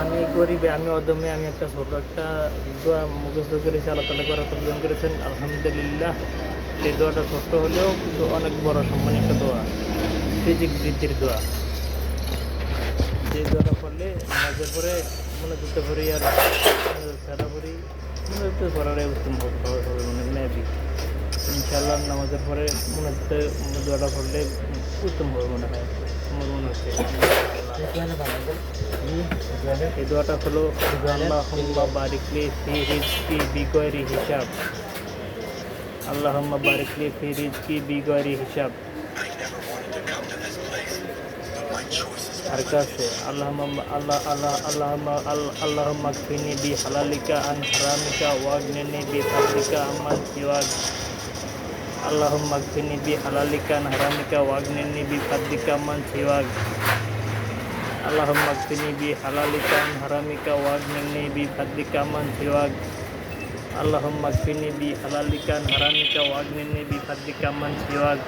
আমি গরিবে, আমি অদমে, আমি একটা ছোট একটা দোয়া মুখস্থ করেছি, আল্লাহ তাআলা করার তৌফিক করেছেন, আলহামদুলিল্লাহ। এই দোয়াটা ছোট্ট হলেও কিন্তু অনেক বড় সম্মানী একটা দোয়া, রিজিক বৃদ্ধির দোয়া। যে দোয়াটা পড়লে নামাজের পরে মনে করতে পারি আর ছাড়া পড়ি মনে করতে পড়াটাই উত্তম হবে মনে মেবি ইনশাআল্লাহ। নামাজের পরে মনে হচ্ছে দোয়াটা পড়লে উত্তম হবে মনে হয়, আমার মনে হচ্ছে। এই দোয়াটা হলো আল্লাহুম্মা বারিক লি ফি রিজকি বিগয়রি হিসাব, আল্লাহুম্মা বারিক লি ফি রিজকি বিগয়রি হিসাব। আর কাছে আল্লাহুম্মা কফিনি বি হালালিকা আন হারামিকা ওয়াগনিনি বি ফাদলিকা আম্মান সিওয়াক, আল্লাহুম্মা কফিনি বি হালালিকা আন হারামিকা ওয়াগনিনি বি ফাদলিকা আম্মান সিওয়াক, আল্লাহুম্মা কফিনি বি হালালিকা আন হারামিকা ওয়াগনিনি বি ফাদলিকা আম্মান সিওয়াক, আল্লাহুম্মা কফিনি বি হালালিকা আন হারামিকা ওয়াগনিনি বি ফাদলিকা আম্মান সিওয়াক।